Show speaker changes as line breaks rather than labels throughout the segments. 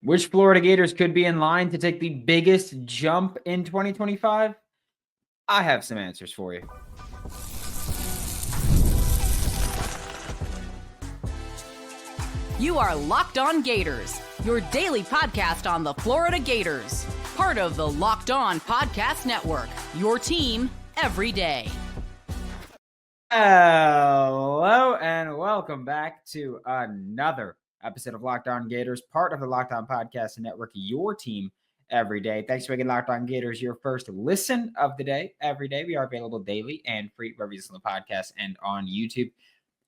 Which Florida Gators could be in line to take the biggest jump in 2025? I have some answers for you.
You are Locked On Gators, your daily podcast on the Florida Gators. Part of the Locked On Podcast Network, your team every day.
Hello and welcome back to another episode of Locked On Gators, part of the Locked On Podcast Network, your team every day. Thanks for making Locked On Gators your first listen of the day. Every day we are available daily and free wherever you listen to the podcast and on YouTube.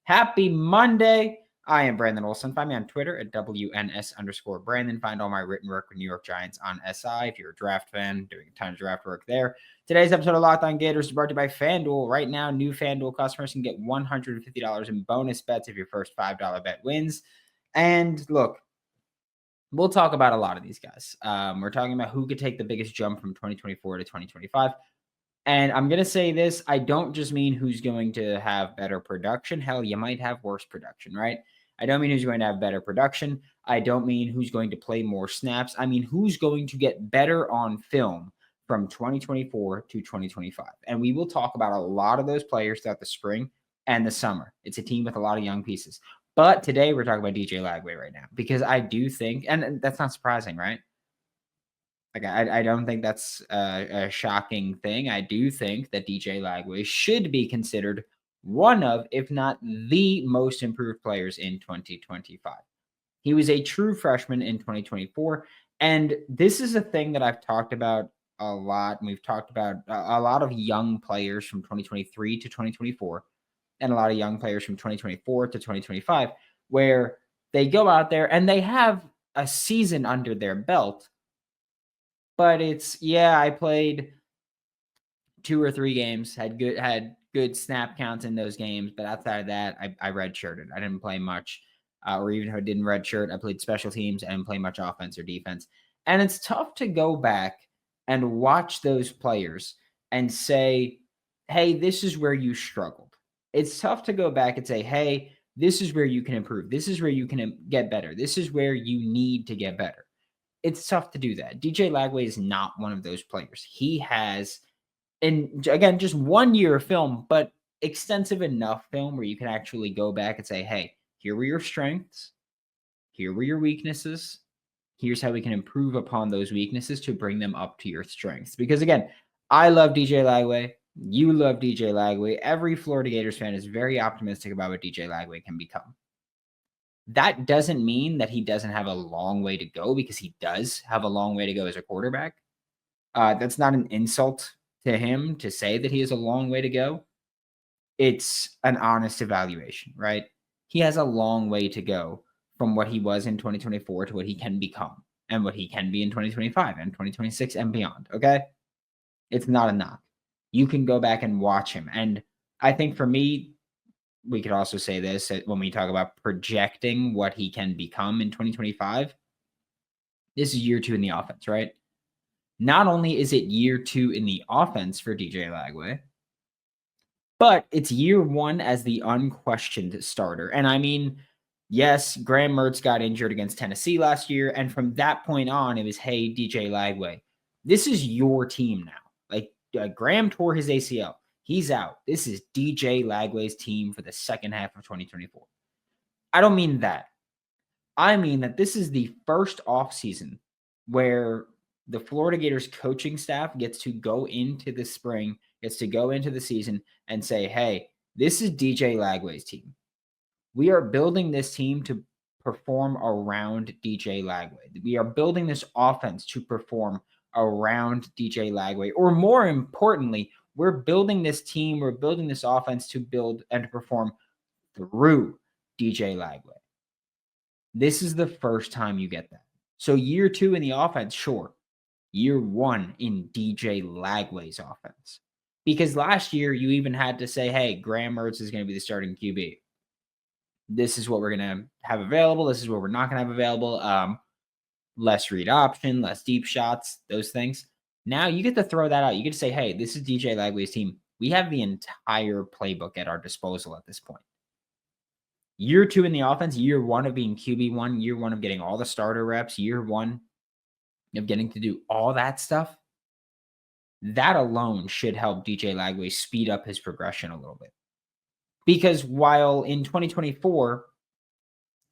Happy Monday. I am Brandon Olson. Find me on Twitter at WNS_Brandon. Find all my written work with New York Giants on SI. If you're a draft fan, doing a ton of draft work there. Today's episode of Locked On Gators is brought to you by FanDuel. Right now, new FanDuel customers can get $150 in bonus bets if your first $5 bet wins. And look, we'll talk about a lot of these guys. We're talking about who could take the biggest jump from 2024 to 2025. And I'm going to say this, I don't just mean who's going to have better production. Hell, you might have worse production, right? I don't mean who's going to have better production. I don't mean who's going to play more snaps. I mean who's going to get better on film from 2024 to 2025. And we will talk about a lot of those players throughout the spring and the summer. It's a team with a lot of young pieces. But today we're talking about DJ Lagway right now because I do think, and that's not surprising, right? Like, I don't think that's a shocking thing. I do think that DJ Lagway should be considered one of, if not the most improved players in 2025. He was a true freshman in 2024. And this is a thing that I've talked about a lot. And we've talked about a lot of young players from 2023 to 2024 and a lot of young players from 2024 to 2025, where they go out there and they have a season under their belt. But it's, yeah, I played 2 or 3 games, had good snap counts in those games. But outside of that, I redshirted. I didn't play much. Or even if I didn't redshirt, I played special teams. I didn't play much offense or defense. And it's tough to go back and watch those players and say, hey, this is where you struggled. It's tough to go back and say, hey, this is where you can improve. This is where you can get better. This is where you need to get better. It's tough to do that. DJ Lagway is not one of those players. He has, and again, just 1 year of film, but extensive enough film where you can actually go back and say, hey, here were your strengths. Here were your weaknesses. Here's how we can improve upon those weaknesses to bring them up to your strengths. Because again, I love DJ Lagway. You love DJ Lagway. Every Florida Gators fan is very optimistic about what DJ Lagway can become. That doesn't mean that he doesn't have a long way to go, because he does have a long way to go as a quarterback. That's not an insult to him to say that he has a long way to go. It's an honest evaluation, right? He has a long way to go from what he was in 2024 to what he can become and what he can be in 2025 and 2026 and beyond, okay? It's not a knock. You can go back and watch him. And I think for me, we could also say this when we talk about projecting what he can become in 2025. This is year 2 in the offense, right? Not only is it year 2 in the offense for DJ Lagway, but it's year 1 as the unquestioned starter. And I mean, yes, Graham Mertz got injured against Tennessee last year. And from that point on, it was, hey, DJ Lagway, this is your team now. Like, Graham tore his ACL. He's out. This is DJ Lagway's team for the second half of 2024. I don't mean that. I mean that this is the first offseason where the Florida Gators coaching staff gets to go into the spring, gets to go into the season and say, hey, this is DJ Lagway's team. We are building this team to perform around DJ Lagway. We are building this offense to perform around DJ Lagway. Or more importantly, we're building this team, we're building this offense to build and to perform through DJ Lagway. This is the first time you get that. So year 2 in the offense, sure. Year 1 in DJ Lagway's offense. Because last year you even had to say, hey, Graham Mertz is going to be the starting QB. This is what we're going to have available. This is what we're not going to have available. Less read option, less deep shots, those things. Now you get to throw that out. You get to say, hey, this is DJ Lagway's team. We have the entire playbook at our disposal at this point. Year 2 in the offense, year 1 of being QB1, year 1 of getting all the starter reps, year 1 of getting to do all that stuff, that alone should help DJ Lagway speed up his progression a little bit. Because while in 2024,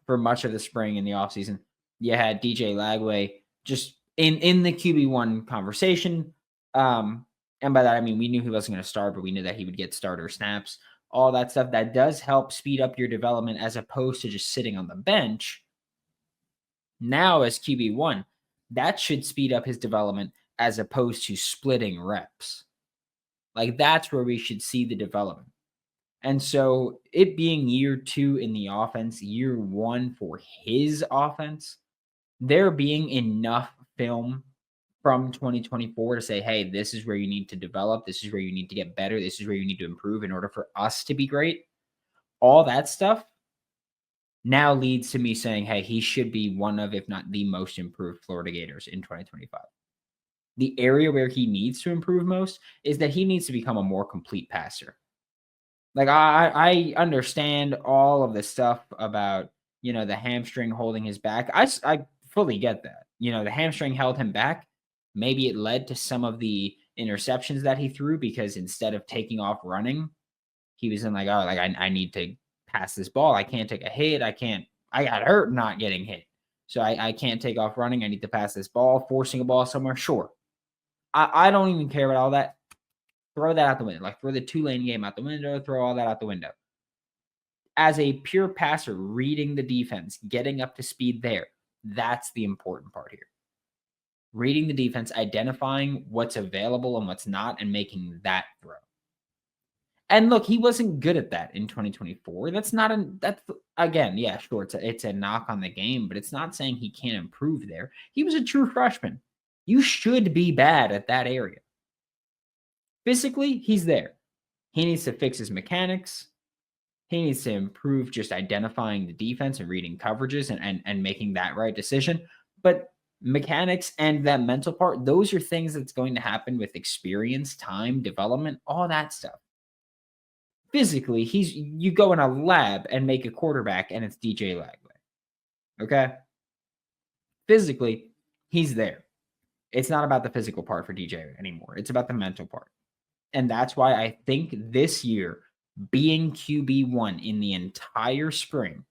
for much of the spring and the offseason, you had DJ Lagway just in the QB1 conversation. And by that, I mean, we knew he wasn't going to start, but we knew that he would get starter snaps, all that stuff. That does help speed up your development as opposed to just sitting on the bench. Now, as QB1, that should speed up his development as opposed to splitting reps. Like, that's where we should see the development. And so it being year 2 in the offense, year 1 for his offense, there being enough film from 2024 to say, hey, this is where you need to develop. This is where you need to get better. This is where you need to improve in order for us to be great. All that stuff now leads to me saying, hey, he should be one of, if not the most improved Florida Gators in 2025. The area where he needs to improve most is that he needs to become a more complete passer. Like, I understand all of the stuff about, the hamstring holding his back. I fully get that. The hamstring held him back. Maybe it led to some of the interceptions that he threw because instead of taking off running, he was in like, oh, like I need to pass this ball. I can't take a hit. I got hurt not getting hit. So I can't take off running. I need to pass this ball, forcing a ball somewhere. Sure. I don't even care about all that. Throw that out the window. Like, throw the 2-lane game out the window. Throw all that out the window. As a pure passer, reading the defense, getting up to speed there, that's the important part here. Reading the defense, identifying what's available and what's not, and making that throw. And look, he wasn't good at that in 2024. That's again, yeah, sure, it's a knock on the game, but it's not saying he can't improve there. He was a true freshman. You should be bad at that area. Physically, he's there. He needs to fix his mechanics. He needs to improve just identifying the defense and reading coverages and making that right decision. But mechanics and that mental part, those are things that's going to happen with experience, time, development, all that stuff. Physically, you go in a lab and make a quarterback and it's DJ Lagway. Okay? Physically, he's there. It's not about the physical part for DJ anymore. It's about the mental part. And that's why I think this year, being QB1 in the entire spring,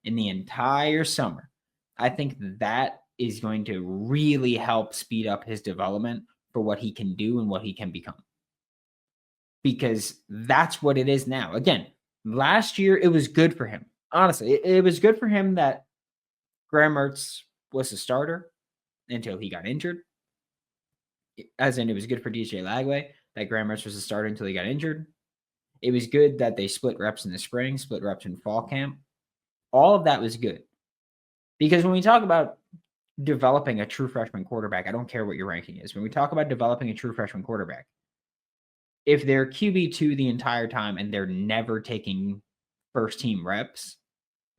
in the entire summer, I think that is going to really help speed up his development for what he can do and what he can become. Because that's what it is now. Again, last year, it was good for him. Honestly, it was good for him that Graham Mertz was a starter until he got injured. As in, it was good for DJ Lagway that Graham Mertz was a starter until he got injured. It was good that they split reps in the spring, split reps in fall camp. All of that was good. Because when we talk about developing a true freshman quarterback, I don't care what your ranking is. When we talk about developing a true freshman quarterback, if they're QB2 the entire time and they're never taking first team reps,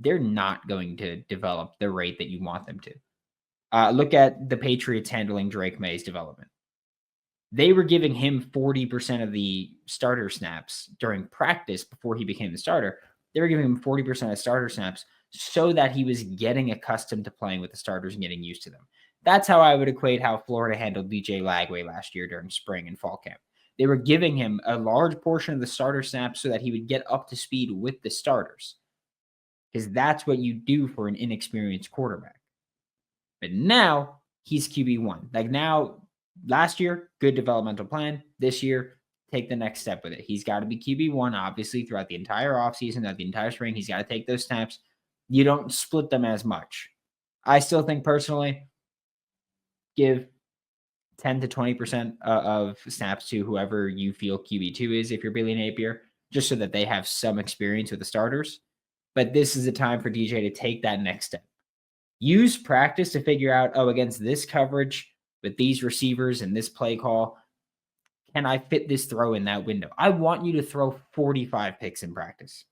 they're not going to develop the rate that you want them to. Look at the Patriots handling Drake May's development. They were giving him 40% of the starter snaps during practice before he became the starter. They were giving him 40% of starter snaps so that he was getting accustomed to playing with the starters and getting used to them. That's how I would equate how Florida handled DJ Lagway last year during spring and fall camp. They were giving him a large portion of the starter snaps so that he would get up to speed with the starters. Because that's what you do for an inexperienced quarterback. But now he's QB1. Like, now, last year, good developmental plan. This year, take the next step with it. He's got to be QB1, obviously, throughout the entire offseason, throughout the entire spring. He's got to take those snaps. You don't split them as much. I still think, personally, give 10 to 20% of snaps to whoever you feel QB2 is if you're Billy Napier, just so that they have some experience with the starters. But this is the time for DJ to take that next step. Use practice to figure out, against this coverage, with these receivers and this play call, can I fit this throw in that window? I want you to throw 45 picks in practice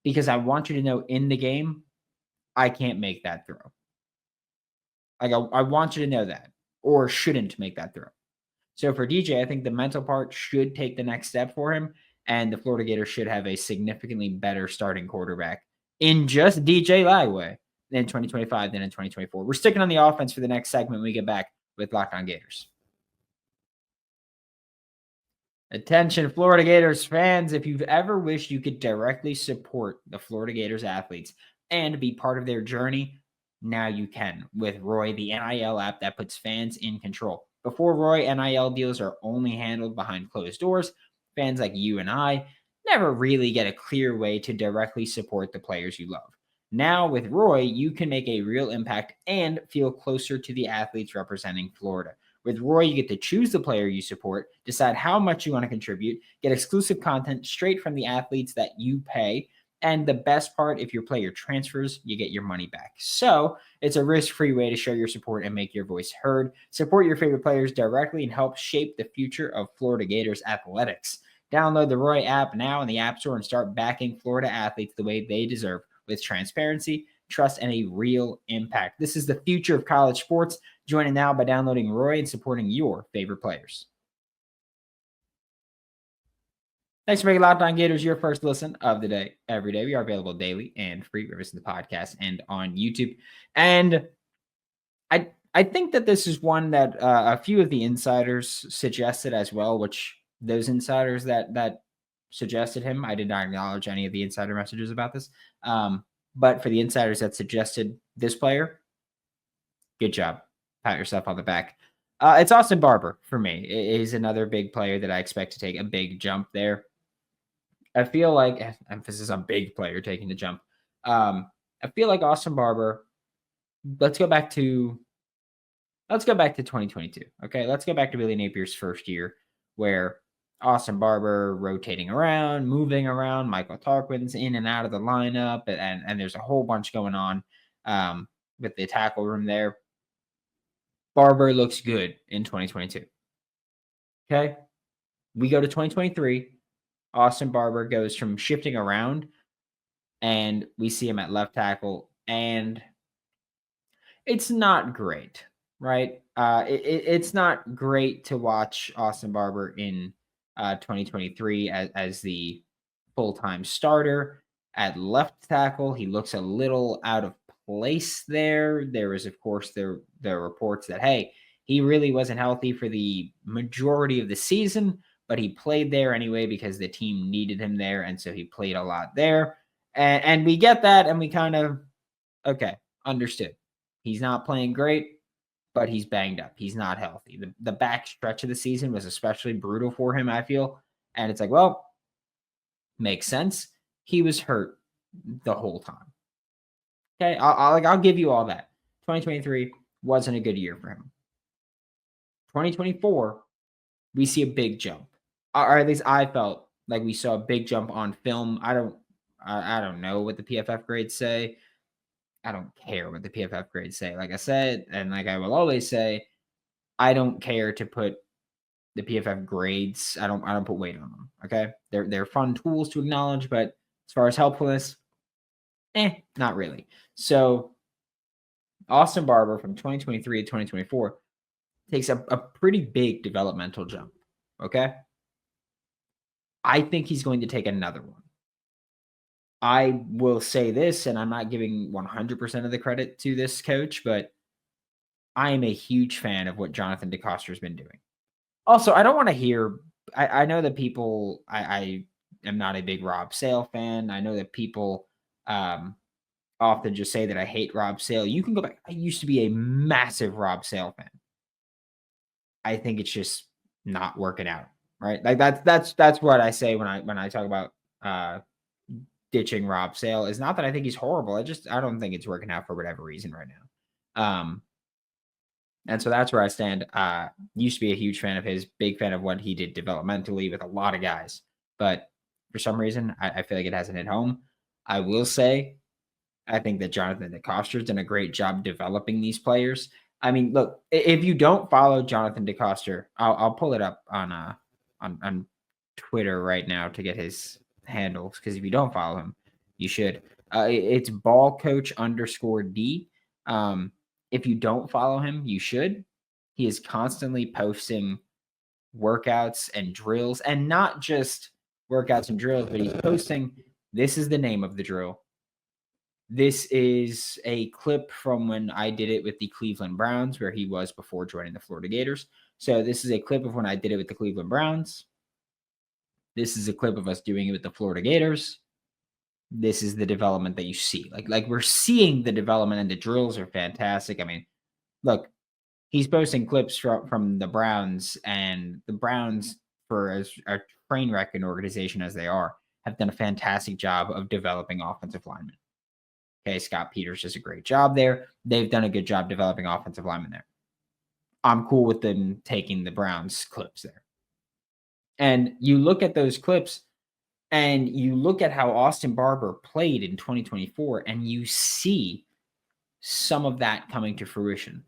because I want you to know in the game, I can't make that throw. Like, I want you to know that, or shouldn't make that throw. So for DJ, I think the mental part should take the next step for him, and the Florida Gators should have a significantly better starting quarterback in just DJ Lagway in 2025 than in 2024. We're sticking on the offense for the next segment when we get back with Locked On Gators. Attention, Florida Gators fans. If you've ever wished you could directly support the Florida Gators athletes and be part of their journey, now you can with Roy, the NIL app that puts fans in control. Before Roy, NIL deals are only handled behind closed doors. Fans like you and I never really get a clear way to directly support the players you love. Now with Roy, you can make a real impact and feel closer to the athletes representing Florida. With Roy, you get to choose the player you support, decide how much you want to contribute, get exclusive content straight from the athletes that you pay, and the best part, if your player transfers, you get your money back. So it's a risk-free way to show your support and make your voice heard. Support your favorite players directly and help shape the future of Florida Gators athletics. Download the Roy app now in the App Store and start backing Florida athletes the way they deserve with transparency, trust, and a real impact. This is the future of college sports. Join it now by downloading Roy and supporting your favorite players. Thanks for making Locked On Gators your first listen of the day every day. We are available daily and free wherever the podcast and on YouTube. And I think that this is one that a few of the insiders suggested as well, which those insiders that suggested him, I did not acknowledge any of the insider messages about this. But for the insiders that suggested this player, good job. Pat yourself on the back. It's Austin Barber for me. He's another big player that I expect to take a big jump there. I feel like, emphasis on big player taking the jump. I feel like Austin Barber, let's go back to 2022. Okay. Let's go back to Billy Napier's first year where Austin Barber rotating around, moving around, Michael Tarquin's in and out of the lineup, and there's a whole bunch going on with the tackle room there. Barber looks good in 2022. Okay. We go to 2023. Austin Barber goes from shifting around and we see him at left tackle, and it's not great, right? It's not great to watch Austin Barber in 2023 as the full-time starter at left tackle. He looks a little out of place there. There is, of course, the reports that, hey, he really wasn't healthy for the majority of the season, but he played there anyway because the team needed him there, and so he played a lot there. And we get that, and we kind of, okay, understood. He's not playing great, but he's banged up. He's not healthy. The back stretch of the season was especially brutal for him, I feel. And it's like, well, makes sense. He was hurt the whole time. Okay, I'll give you all that. 2023 wasn't a good year for him. 2024, we see a big jump. Or at least I felt like we saw a big jump on film. I don't know what the PFF grades say. I don't care what the PFF grades say. Like I said, and like I will always say, I don't care to put the PFF grades. I don't put weight on them. Okay. They're fun tools to acknowledge, but as far as helpfulness, not really. So Austin Barber from 2023 to 2024 takes a pretty big developmental jump. Okay. I think he's going to take another one. I will say this, and I'm not giving 100% of the credit to this coach, but I am a huge fan of what Jonathan DeCoster has been doing. Also, I don't want to hear, I know that people, I am not a big Rob Sale fan. I know that people often just say that I hate Rob Sale. You can go back. I used to be a massive Rob Sale fan. I think it's just not working out, right? Like that's what I say when I talk about ditching Rob Sale. Is not that I think he's horrible. I don't think it's working out for whatever reason right now. And so that's where I stand. Used to be a huge fan of his, big fan of what he did developmentally with a lot of guys. But for some reason, I feel like it hasn't hit home. I will say, I think that Jonathan DeCoster's done a great job developing these players. I mean, look, if you don't follow Jonathan DeCoster, I'll pull it up on Twitter right now to get his handles, because if you don't follow him, you should. It's ballcoach_D. If you don't follow him, you should. He is constantly posting workouts and drills, and not just workouts and drills, but he's posting, this is the name of the drill. This is a clip from when I did it with the Cleveland Browns, where he was before joining the Florida Gators. So this is a clip of when I did it with the Cleveland Browns. This is a clip of us doing it with the Florida Gators. This is the development that you see. Like we're seeing the development, and the drills are fantastic. I mean, look, he's posting clips from the Browns, and the Browns, for as a train wreck an organization as they are, have done a fantastic job of developing offensive linemen. Okay, Scott Peters does a great job there. They've done a good job developing offensive linemen there. I'm cool with them taking the Browns clips there. And you look at those clips, and you look at how Austin Barber played in 2024, and you see some of that coming to fruition.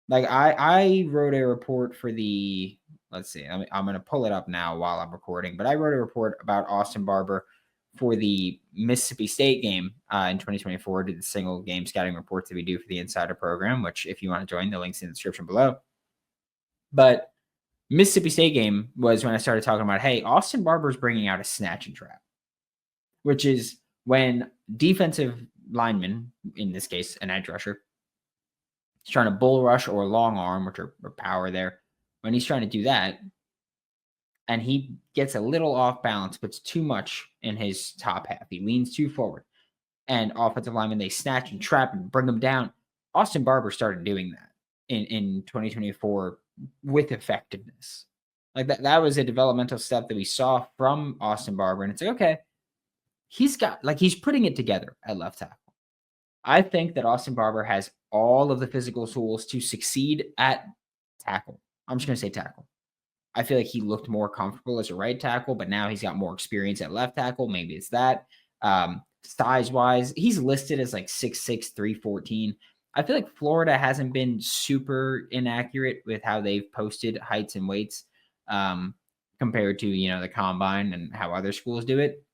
Like I wrote a report for the, let's see, I'm going to pull it up now while I'm recording, but I wrote a report about Austin Barber for the Mississippi State game in 2024. Did the single game scouting reports that we do for the Insider program, which if you want to join, the link's in the description below. But Mississippi State game was when I started talking about, hey, Austin Barber's bringing out a snatch and trap, which is when defensive linemen, in this case, an edge rusher, is trying to bull rush or long arm, which are power there. When he's trying to do that, and he gets a little off balance, puts too much in his top half, he leans too forward, and offensive linemen, they snatch and trap and bring him down. Austin Barber started doing that in 2024 with effectiveness. Like that was a developmental step that we saw from Austin Barber. And it's like, okay, he's putting it together at left tackle. I think that Austin Barber has all of the physical tools to succeed at tackle. I'm just going to say tackle. I feel like he looked more comfortable as a right tackle, but now he's got more experience at left tackle. Maybe it's that. Size-wise, he's listed as like 6'6", 314. I feel like Florida hasn't been super inaccurate with how they've posted heights and weights compared to, the combine and how other schools do it.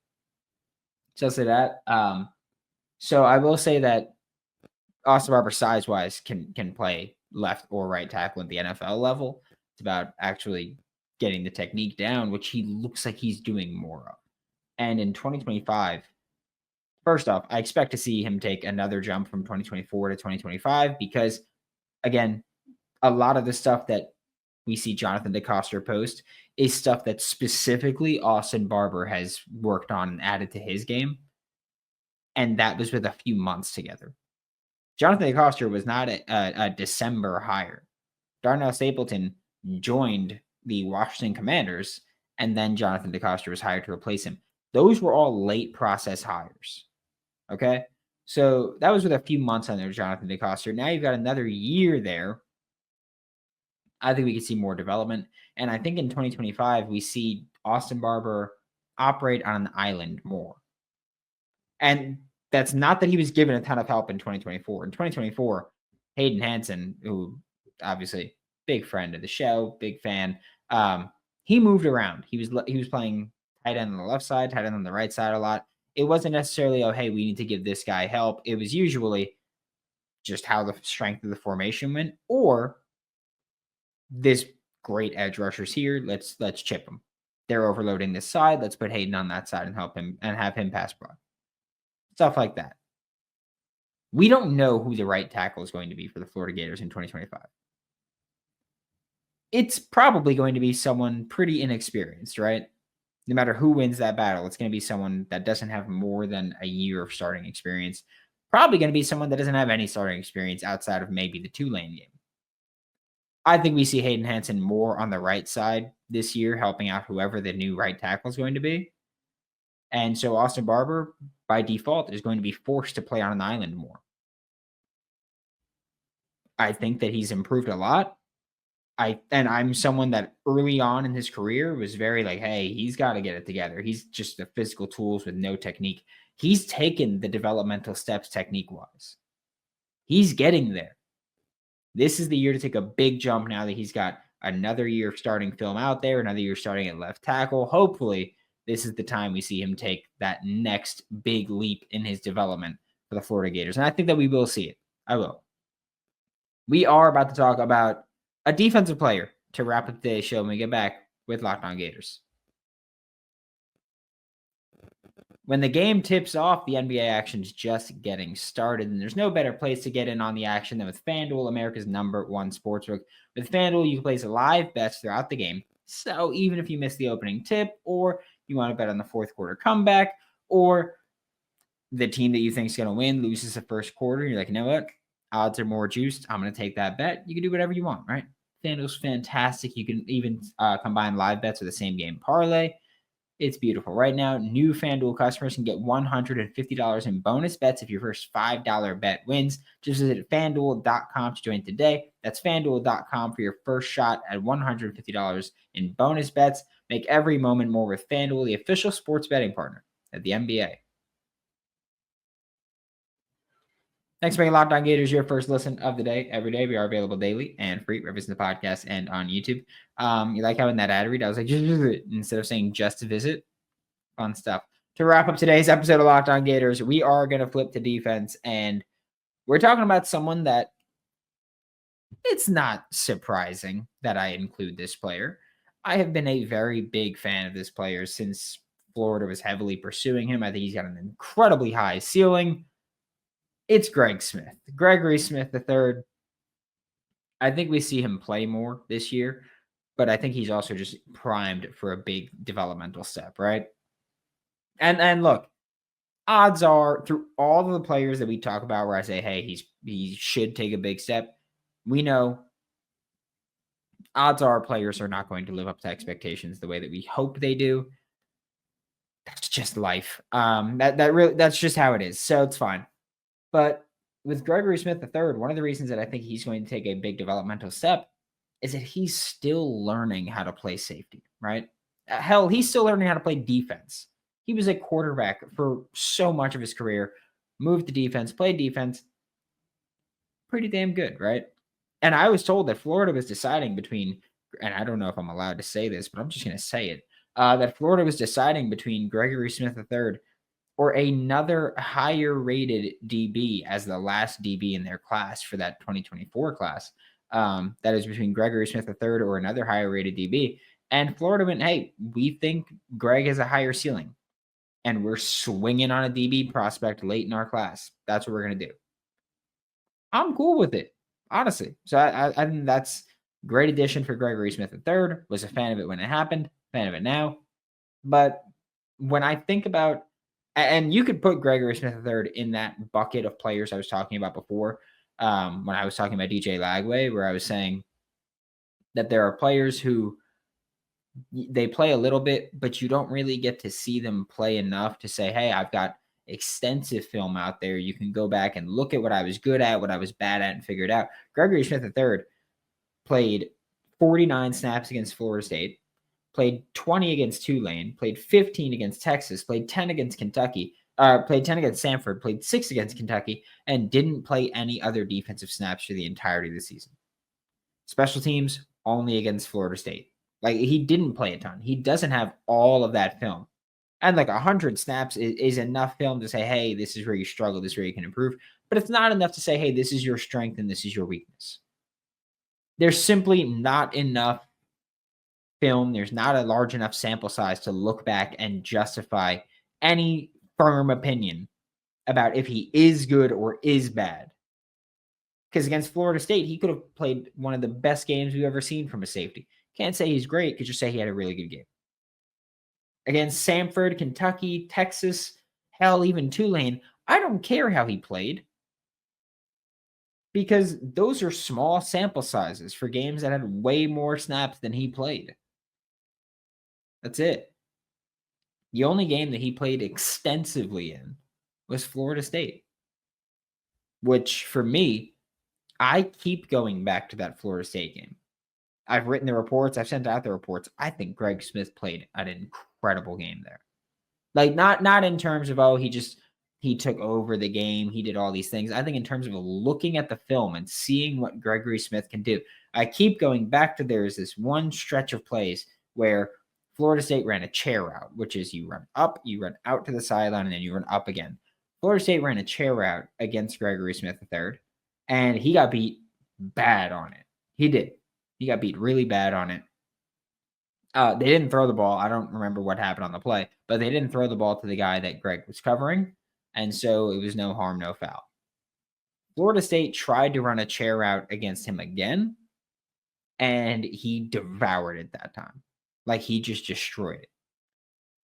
So I'll say that. So I will say that Austin Barber size-wise can play left or right tackle at the NFL level. It's about actually getting the technique down, which he looks like he's doing more of. And in 2025, first off, I expect to see him take another jump from 2024 to 2025 because, again, a lot of the stuff that we see Jonathan DeCoster post is stuff that specifically Austin Barber has worked on and added to his game. And that was with a few months together. Jonathan DeCoster was not a December hire. Darnell Stapleton joined the Washington Commanders, and then Jonathan DeCoster was hired to replace him. Those were all late process hires. Okay? So that was with a few months on there, Jonathan DeCoster. Now you've got another year there. I think we could see more development. And I think in 2025, we see Austin Barber operate on an island more. And that's not that he was given a ton of help in 2024. In 2024, Hayden Hansen, who obviously big friend of the show, big fan, he moved around. He was playing tight end on the left side, tight end on the right side a lot. It wasn't necessarily, oh, hey, we need to give this guy help. It was usually just how the strength of the formation went, or this great edge rushers here. Let's chip him. They're overloading this side. Let's put Hayden on that side and help him and have him pass block. Stuff like that. We don't know who the right tackle is going to be for the Florida Gators in 2025. It's probably going to be someone pretty inexperienced, right? No matter who wins that battle, it's going to be someone that doesn't have more than a year of starting experience. Probably going to be someone that doesn't have any starting experience outside of maybe the Tulane game. I think we see Hayden Hansen more on the right side this year, helping out whoever the new right tackle is going to be. And so Austin Barber, by default, is going to be forced to play on an island more. I think that he's improved a lot. I'm someone that early on in his career was very like, hey, he's got to get it together. He's just the physical tools with no technique. He's taken the developmental steps technique-wise. He's getting there. This is the year to take a big jump now that he's got another year of starting film out there, another year starting at left tackle. Hopefully, this is the time we see him take that next big leap in his development for the Florida Gators. And I think that we will see it. I will. We are about to talk about a defensive player to wrap up today's show when we get back with Locked On Gators. When the game tips off, the NBA action's just getting started, and there's no better place to get in on the action than with FanDuel, America's #1 sportsbook. With FanDuel, you can place live bets throughout the game. So even if you miss the opening tip, or you want to bet on the fourth quarter comeback, or the team that you think is going to win loses the first quarter, you're like, you know what? Odds are more juiced. I'm going to take that bet. You can do whatever you want, right? FanDuel's fantastic. You can even combine live bets with the same game parlay. It's beautiful. Right now, new FanDuel customers can get $150 in bonus bets if your first $5 bet wins. Just visit FanDuel.com to join today. That's FanDuel.com for your first shot at $150 in bonus bets. Make every moment more with FanDuel, the official sports betting partner of the NBA. Thanks for making Locked On Gators your first listen of the day. Every day, we are available daily and free, wherever it's in the podcast and on YouTube. You like how in that ad read, I was like, instead of saying just to visit, fun stuff. To wrap up today's episode of Locked On Gators, we are going to flip to defense, and we're talking about someone that it's not surprising that I include this player. I have been a very big fan of this player since Florida was heavily pursuing him. I think he's got an incredibly high ceiling. It's Gregory Smith III. I think we see him play more this year, but I think he's also just primed for a big developmental step, right? And look, odds are through all of the players that we talk about where I say, hey, he should take a big step, we know odds are players are not going to live up to expectations the way that we hope they do. That's just life. That's just how it is. So it's fine. But with Gregory Smith III, one of the reasons that I think he's going to take a big developmental step is that he's still learning how to play safety, right? Hell, he's still learning how to play defense. He was a quarterback for so much of his career, moved to defense, played defense. Pretty damn good, right? And I was told that Florida was deciding between, and I don't know if I'm allowed to say this, but I'm just going to say it, that Florida was deciding between Gregory Smith III or another higher rated DB as the last DB in their class for that 2024 class. That is between Gregory Smith III or another higher rated DB. And Florida went, hey, we think Greg has a higher ceiling. And we're swinging on a DB prospect late in our class. That's what we're going to do. I'm cool with it, honestly. So I think that's a great addition for Gregory Smith III. Was a fan of it when it happened, fan of it now. But when I think about, and you could put Gregory Smith III in that bucket of players I was talking about before, when I was talking about DJ Lagway, where I was saying that there are players who they play a little bit, but you don't really get to see them play enough to say, hey, I've got extensive film out there. You can go back and look at what I was good at, what I was bad at, and figure it out. Gregory Smith III played 49 snaps against Florida State, played 20 against Tulane, played 15 against Texas, played 10 against Kentucky, played 10 against Samford, played 6 against Kentucky, and didn't play any other defensive snaps for the entirety of the season. Special teams, only against Florida State. Like, he didn't play a ton. He doesn't have all of that film. And like 100 snaps is enough film to say, hey, this is where you struggle, this is where you can improve. But it's not enough to say, hey, this is your strength and this is your weakness. There's simply not enough film. There's not a large enough sample size to look back and justify any firm opinion about if he is good or is bad. Because against Florida State, he could have played one of the best games we've ever seen from a safety. Can't say he's great, could just say he had a really good game. Against Samford, Kentucky, Texas, hell, even Tulane, I don't care how he played. Because those are small sample sizes for games that had way more snaps than he played. That's it. The only game that he played extensively in was Florida State. Which, for me, I keep going back to that Florida State game. I've written the reports. I've sent out the reports. I think Greg Smith played an incredible game there. Like, not in terms of, he took over the game. He did all these things. I think in terms of looking at the film and seeing what Gregory Smith can do. I keep going back to there's this one stretch of plays where Florida State ran a chair route, which is you run up, you run out to the sideline, and then you run up again. Florida State ran a chair route against Gregory Smith III, and he got beat bad on it. He did. He got beat really bad on it. They didn't throw the ball. I don't remember what happened on the play, but they didn't throw the ball to the guy that Greg was covering. And so it was no harm, no foul. Florida State tried to run a chair route against him again, and he devoured it that time. Like, he just destroyed it.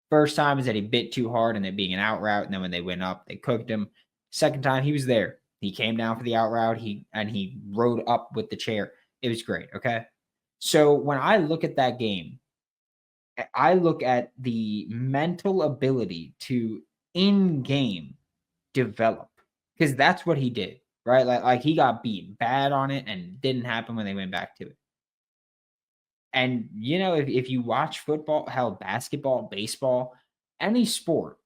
First time is that he bit too hard and it being an out route, and then when they went up, they cooked him. Second time, he was there. He came down for the out route, he rode up with the chair. It was great, okay? So when I look at that game, I look at the mental ability to in-game develop, because that's what he did, right? Like he got beat bad on it and didn't happen when they went back to it. And, if you watch football, hell, basketball, baseball, any sport,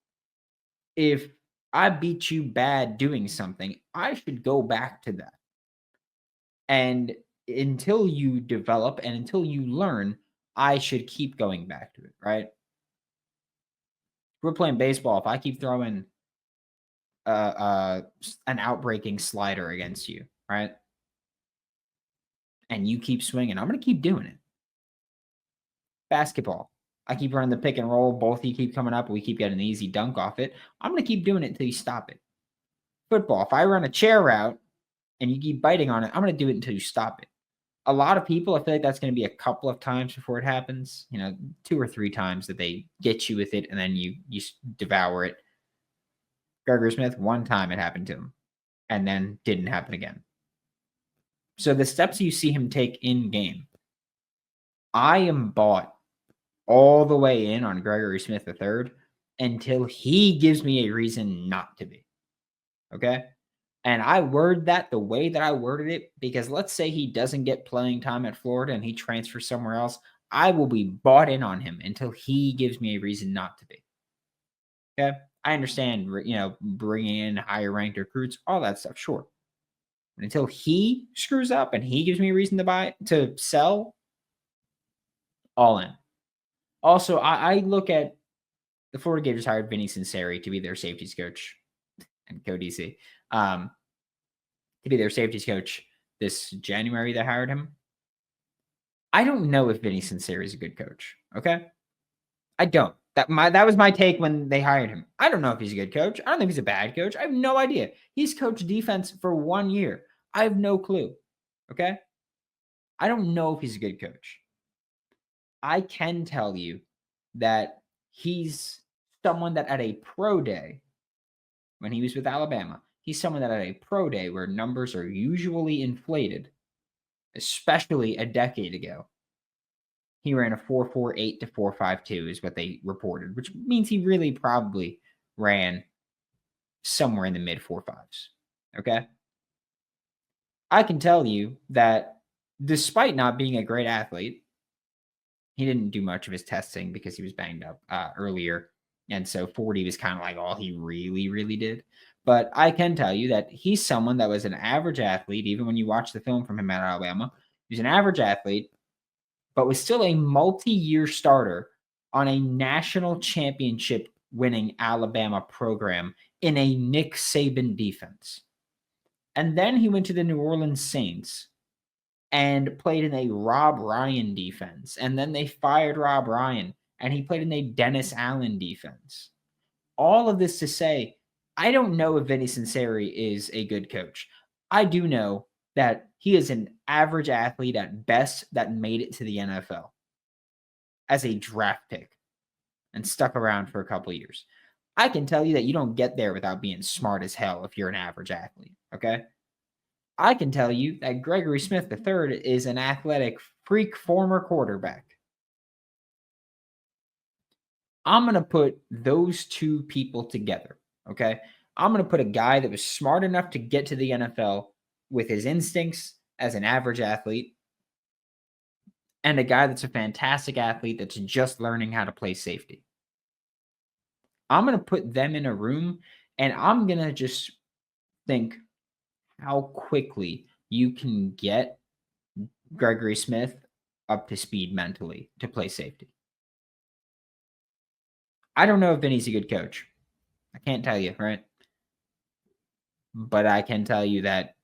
if I beat you bad doing something, I should go back to that. And until you develop and until you learn, I should keep going back to it, right? If we're playing baseball, if I keep throwing an outbreaking slider against you, right? And you keep swinging, I'm going to keep doing it. Basketball, I keep running the pick and roll. Both of you keep coming up. We keep getting an easy dunk off it. I'm going to keep doing it until you stop it. Football, if I run a chair route and you keep biting on it, I'm going to do it until you stop it. A lot of people, I feel like that's going to be a couple of times before it happens. 2 or 3 times that they get you with it and then you devour it. Gregory Smith, 1 time it happened to him and then didn't happen again. So the steps you see him take in game, I am bought all the way in on Gregory Smith III until he gives me a reason not to be. Okay? And I word that the way that I worded it because let's say he doesn't get playing time at Florida and he transfers somewhere else. I will be bought in on him until he gives me a reason not to be. Okay? I understand, bringing in higher ranked recruits, all that stuff, sure. But until he screws up and he gives me a reason to sell, all in. Also, I look at the Florida Gators hired Vinnie Sinceri to be their safeties coach and co-DC. To be their safeties coach this January. They hired him. I don't know if Vinnie Sinceri is a good coach. Okay, I don't. That was my take when they hired him. I don't know if he's a good coach. I don't think he's a bad coach. I have no idea. He's coached defense for 1 year. I have no clue. Okay, I don't know if he's a good coach. I can tell you that he's someone that at a pro day, when he was with Alabama, he's someone that at a pro day where numbers are usually inflated, especially a decade ago, he ran a 4.48 to 4.52 is what they reported, which means he really probably ran somewhere in the mid 4.5s. Okay? I can tell you that despite not being a great athlete, he didn't do much of his testing because he was banged up earlier. And so 40 was kind of like all he really, really did. But I can tell you that he's someone that was an average athlete, even when you watch the film from him at Alabama. He was an average athlete, but was still a multi-year starter on a national championship winning Alabama program in a Nick Saban defense. And then he went to the New Orleans Saints and played in a Rob Ryan defense. And then they fired Rob Ryan and he played in a Dennis Allen defense. All of this to say, I don't know if Vinnie Sinceri is a good coach. I do know that he is an average athlete at best that made it to the NFL as a draft pick and stuck around for a couple of years. I can tell you that you don't get there without being smart as hell if you're an average athlete, okay? I can tell you that Gregory Smith III is an athletic freak former quarterback. I'm going to put those two people together, okay? I'm going to put a guy that was smart enough to get to the NFL with his instincts as an average athlete and a guy that's a fantastic athlete that's just learning how to play safety. I'm going to put them in a room and I'm going to just think how quickly you can get Gregory Smith up to speed mentally to play safety. I don't know if Vinny's a good coach. I can't tell you, right? But I can tell you that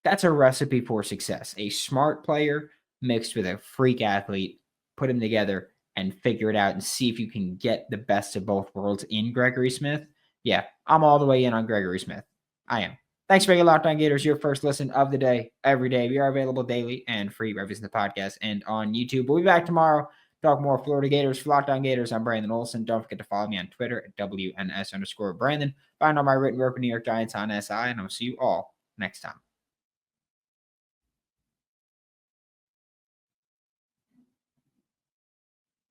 that's a recipe for success. A smart player mixed with a freak athlete, put them together, and figure it out and see if you can get the best of both worlds in Gregory Smith, yeah, I'm all the way in on Gregory Smith. I am. Thanks for making Locked On Gators your first listen of the day every day. We are available daily and free wherever you listen to the podcast and on YouTube. We'll be back tomorrow. Talk more Florida Gators. For Locked On Gators, I'm Brandon Olson. Don't forget to follow me on Twitter at WNS_Brandon. Find all my written work with New York Giants on SI, and I'll see you all next time.